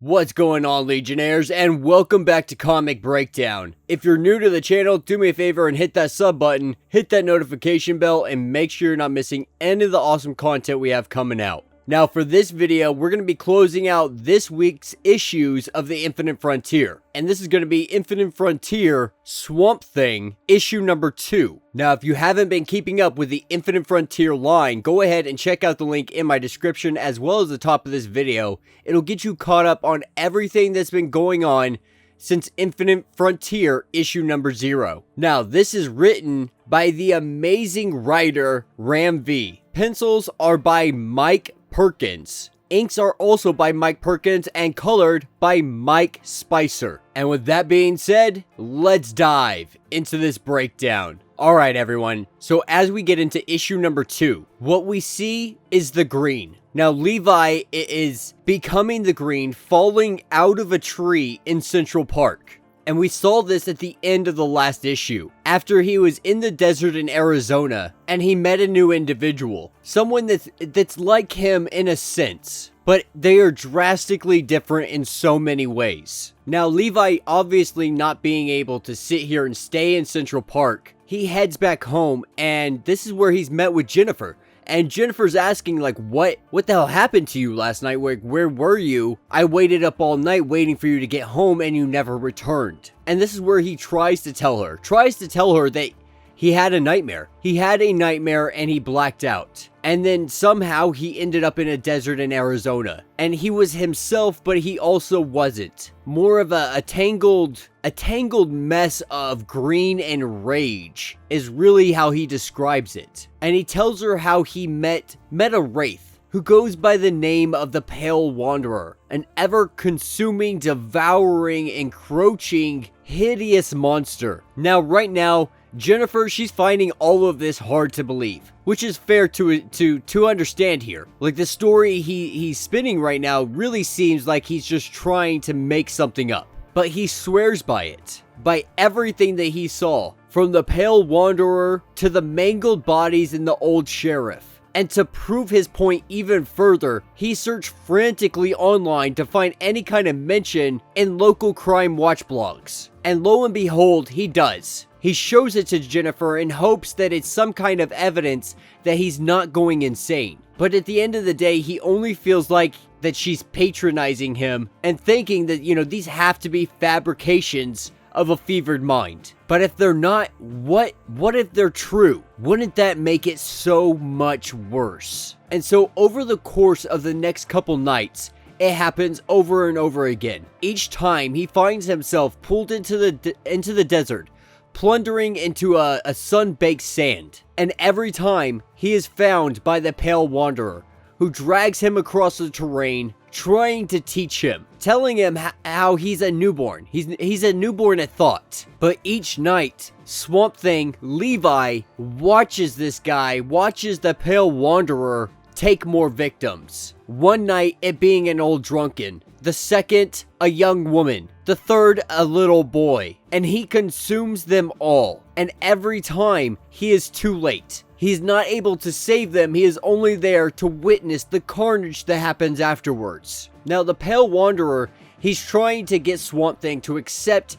What's going on, Legionnaires, and welcome back to Comic Breakdown. If you're new to the channel, do me a favor and hit that sub button, hit that notification bell, and make sure you're not missing any of the awesome content we have coming out. Now, for this video, we're going to be closing out this week's issues of the Infinite Frontier. And this is going to be Infinite Frontier Swamp Thing, issue number 2. Now, if you haven't been keeping up with the Infinite Frontier line, go ahead and check out the link in my description as well as the top of this video. It'll get you caught up on everything that's been going on since Infinite Frontier issue number 0. Now, this is written by the amazing writer Ram V. Pencils are by Mike Perkins. Inks are also by Mike Perkins and colored by Mike Spicer. And with that being said, let's dive into this breakdown. Alright everyone, so as we get into issue number 2, what we see is the Green. Now Levi is becoming the Green, falling out of a tree in Central Park. And we saw this at the end of the last issue, after he was in the desert in Arizona, and he met a new individual. Someone that's like him in a sense, but they are drastically different in so many ways. Now, Levi obviously not being able to sit here and stay in Central Park, he heads back home, and this is where he's met with Jennifer. And Jennifer's asking, like, what the hell happened to you last night? Where were you? I waited up all night waiting for you to get home and you never returned. And this is where he tries to tell her that he had a nightmare. He had a nightmare and he blacked out. And then somehow he ended up in a desert in Arizona. And he was himself, but he also wasn't. More of a tangled mess of green and rage is really how he describes it. And he tells her how he met a wraith who goes by the name of the Pale Wanderer, an ever-consuming, devouring, encroaching, hideous monster. Now, right now, Jennifer, she's finding all of this hard to believe, which is fair to understand here. Like, the story he's spinning right now really seems like he's just trying to make something up. But he swears by it, by everything that he saw, from the Pale Wanderer to the mangled bodies in the old sheriff. And to prove his point even further, he searched frantically online to find any kind of mention in local crime watch blogs. And lo and behold, he does. He shows it to Jennifer in hopes that it's some kind of evidence that he's not going insane. But at the end of the day, he only feels like that she's patronizing him and thinking that, you know, these have to be fabrications of a fevered mind. But if they're not, what if they're true? Wouldn't that make it so much worse? And so over the course of the next couple nights, it happens over and over again. Each time he finds himself pulled into the desert, plundering into a sun-baked sand. And every time he is found by the Pale Wanderer, who drags him across the terrain, trying to teach him, telling him how he's a newborn. He's a newborn at thought. But each night, Swamp Thing Levi watches the Pale Wanderer take more victims. One night, it being an old drunken. The second, a young woman. The third, a little boy. And he consumes them all. And every time, he is too late. He's not able to save them. He is only there to witness the carnage that happens afterwards. Now, the Pale Wanderer, he's trying to get Swamp Thing to accept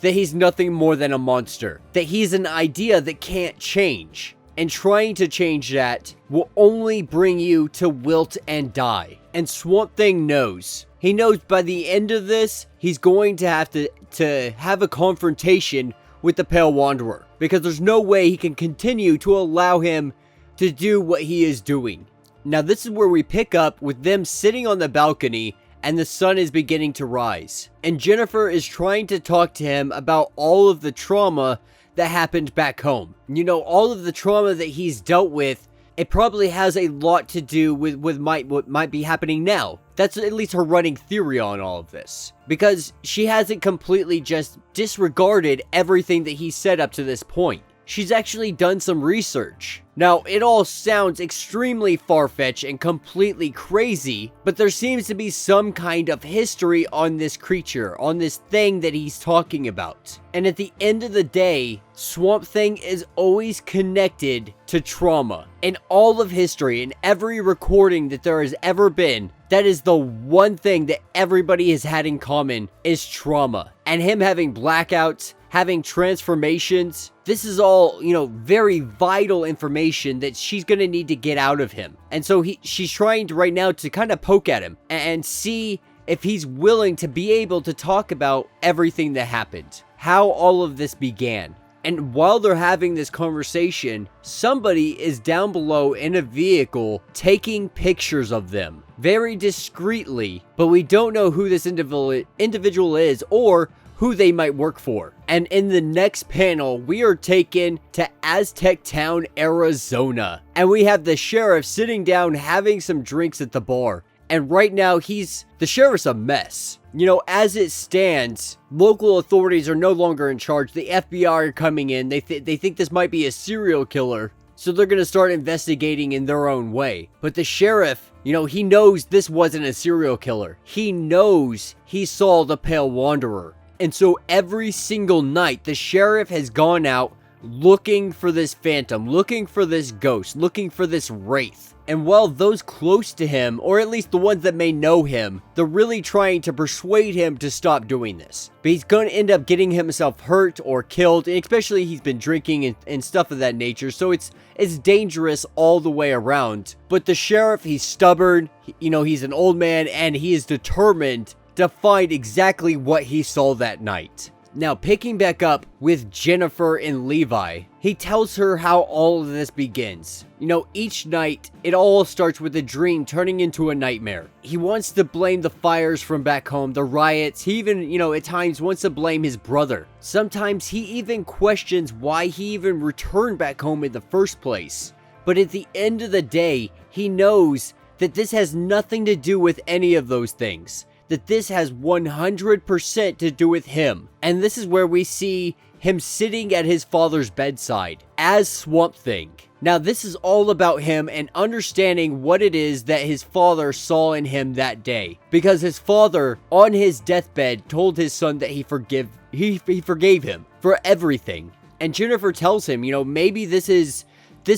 that he's nothing more than a monster. That he's an idea that can't change. And trying to change that will only bring you to wilt and die. And Swamp Thing knows. He knows by the end of this, he's going to have to have a confrontation with the Pale Wanderer, because there's no way he can continue to allow him to do what he is doing. Now, this is where we pick up with them sitting on the balcony and the sun is beginning to rise. And Jennifer is trying to talk to him about all of the trauma that happened back home. You know, all of the trauma that he's dealt with, it probably has a lot to do with what might be happening now. That's at least her running theory on all of this. Because she hasn't completely just disregarded everything that he said up to this point. She's actually done some research. Now, it all sounds extremely far-fetched and completely crazy, but there seems to be some kind of history on this creature, on this thing that he's talking about. And at the end of the day, Swamp Thing is always connected to trauma. In all of history, in every recording that there has ever been, that is the one thing that everybody has had in common is trauma. And him having blackouts, having transformations, this is all, very vital information that she's gonna need to get out of him. And so she's trying to right now to kind of poke at him and see if he's willing to be able to talk about everything that happened, how all of this began. And while they're having this conversation, somebody is down below in a vehicle taking pictures of them very discreetly, but we don't know who this individual is or who they might work for. And in the next panel, we are taken to Aztec Town, Arizona. And we have the sheriff sitting down having some drinks at the bar. And right now, the sheriff's a mess. As it stands, local authorities are no longer in charge. The FBI are coming in. They think this might be a serial killer. So they're going to start investigating in their own way. But the sheriff, he knows this wasn't a serial killer. He knows he saw the Pale Wanderer. And so every single night, the sheriff has gone out looking for this phantom, looking for this ghost, looking for this wraith. And while those close to him, or at least the ones that may know him, they're really trying to persuade him to stop doing this. But he's going to end up getting himself hurt or killed, and especially he's been drinking and stuff of that nature, so it's dangerous all the way around. But the sheriff, he's stubborn, he's an old man, and he is determined to find exactly what he saw that night. Now, picking back up with Jennifer and Levi, he tells her how all of this begins. Each night, it all starts with a dream turning into a nightmare. He wants to blame the fires from back home, the riots. He even, at times wants to blame his brother. Sometimes he even questions why he even returned back home in the first place. But at the end of the day, he knows that this has nothing to do with any of those things. That this has 100% to do with him. And this is where we see him sitting at his father's bedside as Swamp Thing. Now, this is all about him and understanding what it is that his father saw in him that day. Because his father, on his deathbed, told his son that he forgave him for everything. And Jennifer tells him, maybe this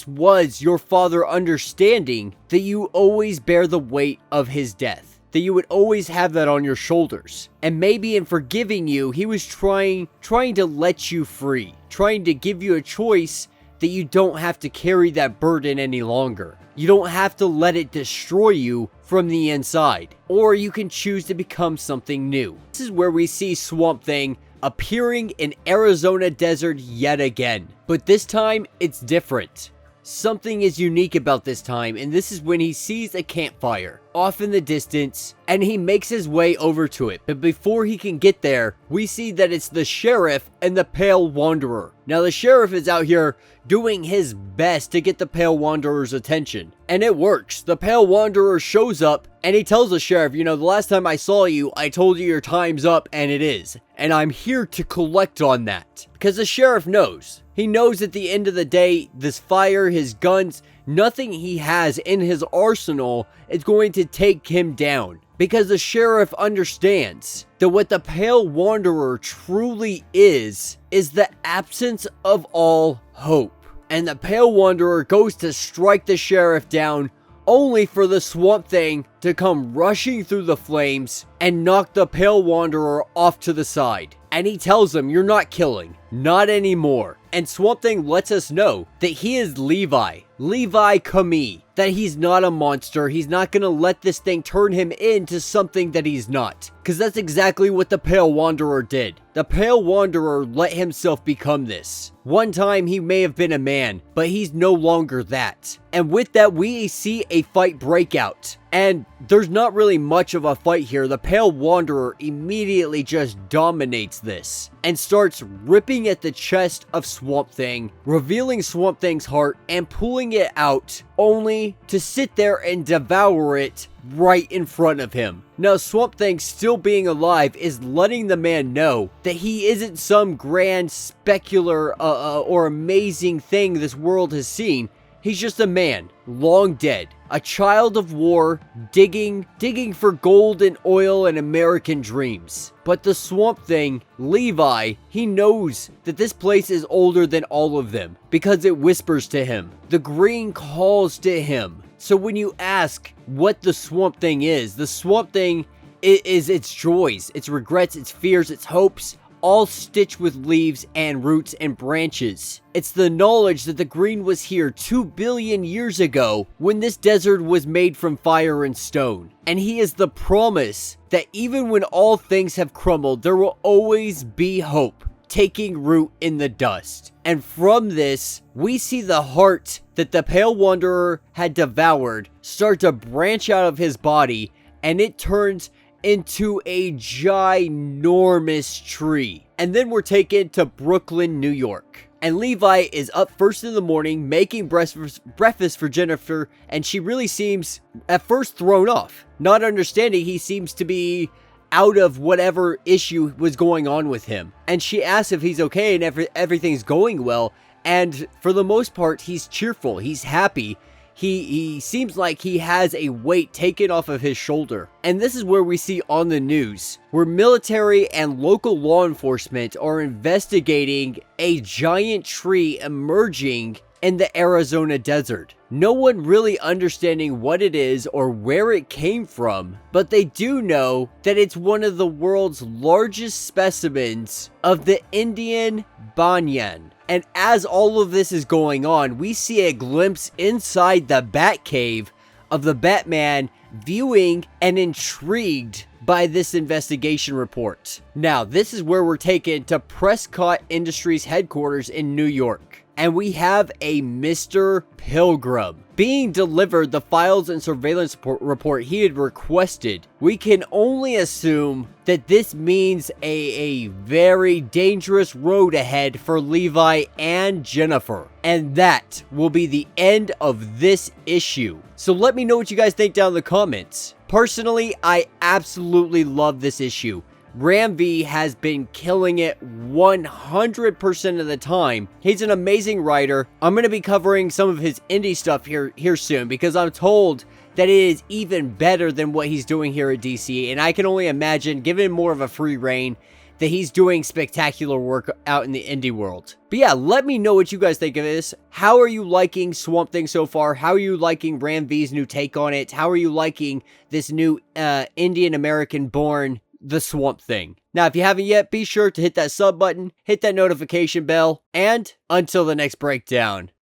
was your father understanding that you always bear the weight of his death. That you would always have that on your shoulders. And maybe in forgiving you, he was trying to let you free. Trying to give you a choice that you don't have to carry that burden any longer. You don't have to let it destroy you from the inside. Or you can choose to become something new. This is where we see Swamp Thing appearing in Arizona desert yet again. But this time, it's different. Something is unique about this time, and this is when he sees a campfire off in the distance, and he makes his way over to it. But before he can get there, we see that it's the sheriff and the Pale Wanderer. Now, the sheriff is out here doing his best to get the Pale Wanderer's attention, and it works. The Pale Wanderer shows up, and he tells the sheriff, the last time I saw you, I told you your time's up, and it is. And I'm here to collect on that. Because the sheriff knows. He knows at the end of the day, this fire, his guns, nothing he has in his arsenal is going to take him down. Because the sheriff understands that what the Pale Wanderer truly is the absence of all hope. And the Pale Wanderer goes to strike the sheriff down, only for the Swamp Thing to come rushing through the flames and knock the Pale Wanderer off to the side. And he tells him, you're not killing. Not anymore. And Swamp Thing lets us know that he is Levi Kamei. That he's not a monster. He's not going to let this thing turn him into something that he's not. Because that's exactly what the Pale Wanderer did. The Pale Wanderer let himself become this. One time he may have been a man, but he's no longer that. And with that, we see a fight break out. And there's not really much of a fight here. The Pale Wanderer immediately just dominates this and starts ripping at the chest of Swamp Thing, revealing Swamp Thing's heart and pulling it out, only to sit there and devour it right in front of him. Now, Swamp Thing, still being alive, is letting the man know that he isn't some grand, specular, or amazing thing this world has seen. He's just a man, long dead, a child of war, digging for gold and oil and American dreams. But the Swamp Thing, Levi, he knows that this place is older than all of them because it whispers to him. The green calls to him. So when you ask what the Swamp Thing is, the Swamp Thing is its joys, its regrets, its fears, its hopes, all stitched with leaves and roots and branches. It's the knowledge that the green was here 2 billion years ago when this desert was made from fire and stone. And he is the promise that even when all things have crumbled, there will always be hope taking root in the dust. And from this, we see the heart that the Pale Wanderer had devoured start to branch out of his body, and it turns into a ginormous tree. And then we're taken to Brooklyn, New York. And Levi is up first in the morning making breakfast for Jennifer, and she really seems at first thrown off, not understanding he seems to be out of whatever issue was going on with him. And she asks if he's okay and everything's going well, and for the most part he's cheerful, he's happy. He seems like he has a weight taken off of his shoulder. And this is where we see on the news, where military and local law enforcement are investigating a giant tree emerging in the Arizona desert. No one really understanding what it is or where it came from, but they do know that it's one of the world's largest specimens of the Indian banyan. And as all of this is going on, we see a glimpse inside the Batcave of the Batman viewing and intrigued by this investigation report. Now, this is where we're taken to Prescott Industries headquarters in New York. And we have a Mr. Pilgrim being delivered the files and surveillance report he had requested. We can only assume that this means a very dangerous road ahead for Levi and Jennifer. And that will be the end of this issue. So let me know what you guys think down in the comments. Personally, I absolutely love this issue. Ram V has been killing it 100% of the time. He's an amazing writer. I'm going to be covering some of his indie stuff here soon because I'm told that it is even better than what he's doing here at DC. And I can only imagine, given more of a free reign, that he's doing spectacular work out in the indie world. But yeah, let me know what you guys think of this. How are you liking Swamp Thing so far? How are you liking Ram V's new take on it? How are you liking this new Indian American born The Swamp Thing? Now, if you haven't yet, be sure to hit that sub button, hit that notification bell, and until the next breakdown,